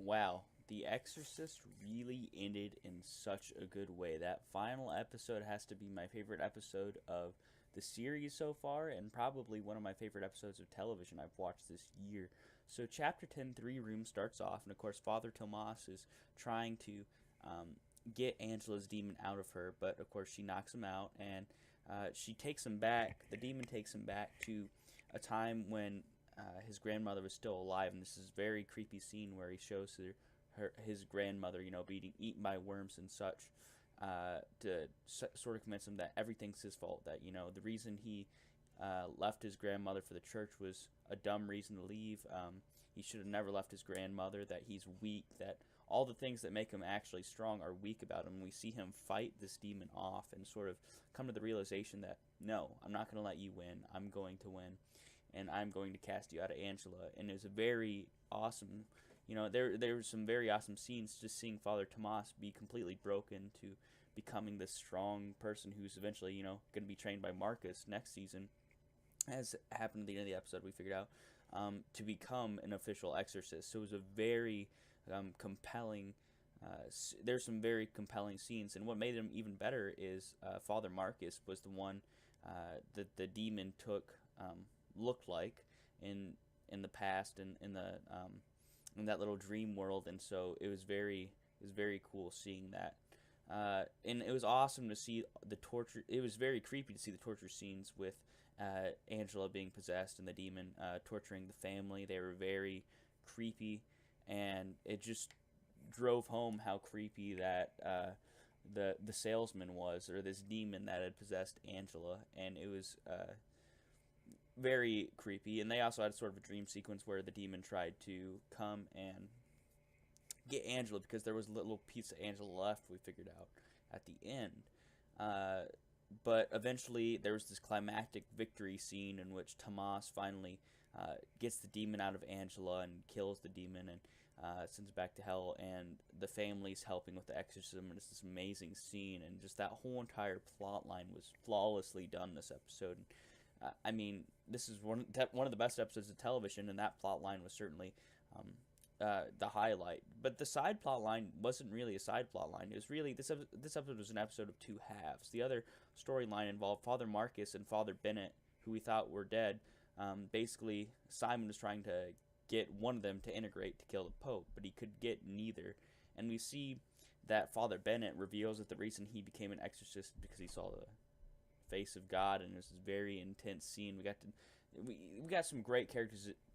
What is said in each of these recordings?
Wow, The Exorcist really ended in such a good way. That final episode has to be my favorite episode of the series so far, and probably one of my favorite episodes of television I've watched this year. So, Chapter 10, Three Rooms starts off, and of course, Father Tomas is trying to um, get Angela's demon out of her, but of course, she knocks him out, and she takes him back. The demon takes him back to a time when his grandmother was still alive, and this is a very creepy scene where he shows his grandmother, being eaten by worms and such, to sort of convince him that everything's his fault. That the reason he left his grandmother for the church was a dumb reason to leave. He should have never left his grandmother. That he's weak. That all the things that make him actually strong are weak about him. We see him fight this demon off and sort of come to the realization that no, I'm not going to let you win. I'm going to win, and I'm going to cast you out of Angela. And it was a very awesome, there were some very awesome scenes just seeing Father Tomas be completely broken to becoming this strong person who's eventually, going to be trained by Marcus next season, as happened at the end of the episode. We figured out to become an official exorcist. So it was a very compelling. There's some very compelling scenes, and what made them even better is Father Marcus was the one that the demon looked like in the past and in that little dream world, and so it was very cool seeing that. And it was awesome to see the torture. It was very creepy to see the torture scenes with Angela being possessed and the demon torturing the family. They were very creepy, and it just drove home how creepy that the salesman was, or this demon that had possessed Angela, and it was very creepy. And they also had sort of a dream sequence where the demon tried to come and get Angela because there was a little piece of Angela left, we figured out at the end. But eventually there was this climactic victory scene in which Tomas finally gets the demon out of Angela and kills the demon and sends it back to hell, and the family's helping with the exorcism, and it's this amazing scene, and just that whole entire plot line was flawlessly done this episode. I mean, this is one of the best episodes of television, and that plot line was certainly the highlight. But the side plot line wasn't really a side plot line. It was really this episode was an episode of two halves. The other storyline involved Father Marcus and Father Bennett, who we thought were dead. Basically, Simon was trying to get one of them to integrate to kill the Pope, but he could get neither. And we see that Father Bennett reveals that the reason he became an exorcist because he saw the face of God, and it was this very intense scene. We got some great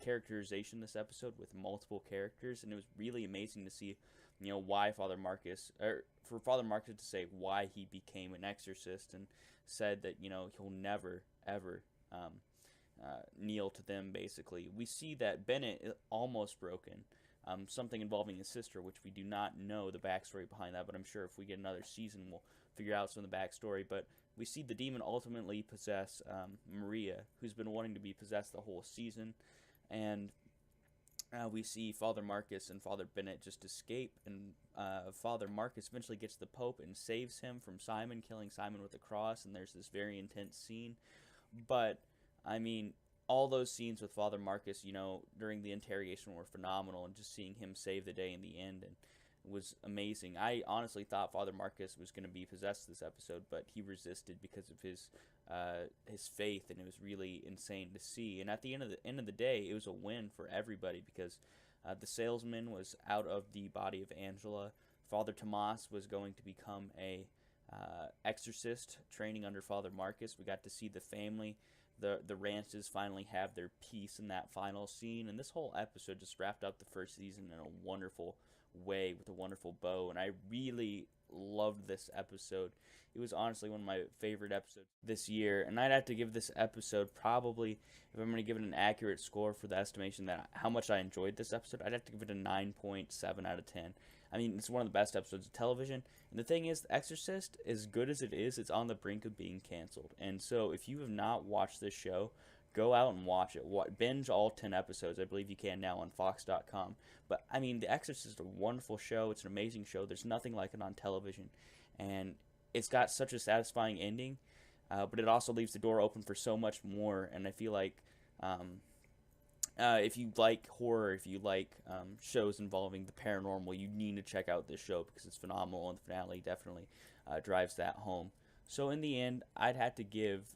characterization this episode with multiple characters, and it was really amazing to see, why Father Marcus, or for Father Marcus to say why he became an exorcist, and said that he'll never ever kneel to them. Basically, we see that Bennett is almost broken. Something involving his sister, which we do not know the backstory behind that, but I'm sure if we get another season, we'll figure out some of the backstory. But we see the demon ultimately possess Maria, who's been wanting to be possessed the whole season, and we see Father Marcus and Father Bennett just escape, and Father Marcus eventually gets the Pope and saves him from Simon, killing Simon with a cross, and there's this very intense scene. But, I mean, all those scenes with Father Marcus, during the interrogation were phenomenal, and just seeing him save the day in the end and was amazing. I honestly thought Father Marcus was going to be possessed this episode, but he resisted because of his faith, and it was really insane to see. And at the end of the day, it was a win for everybody because the salesman was out of the body of Angela. Father Tomas was going to become a exorcist, training under Father Marcus. We got to see the family. The Rances finally have their peace in that final scene, and this whole episode just wrapped up the first season in a wonderful way with a wonderful bow, and I really loved this episode. It was honestly one of my favorite episodes this year, and I'd have to give this episode probably, if I'm going to give it an accurate score for the estimation that how much I enjoyed this episode, I'd have to give it a 9.7 out of 10. I mean, it's one of the best episodes of television, and the thing is, The Exorcist, as good as it is, it's on the brink of being canceled, and so if you have not watched this show, go out and watch it. Binge all 10 episodes. I believe you can now on Fox.com. But, I mean, The Exorcist is a wonderful show. It's an amazing show. There's nothing like it on television. And it's got such a satisfying ending, but it also leaves the door open for so much more. And I feel like If you like horror, if you like shows involving the paranormal, you need to check out this show because it's phenomenal, and the finale definitely drives that home. So in the end, I'd have to give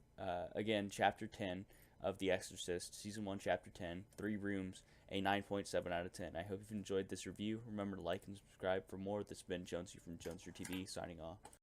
again Chapter 10 of The Exorcist, Season 1, Chapter 10, 3 rooms, a 9.7 out of 10. I hope you've enjoyed this review. Remember to like and subscribe for more. This has been Jonesy from Joneser TV, signing off.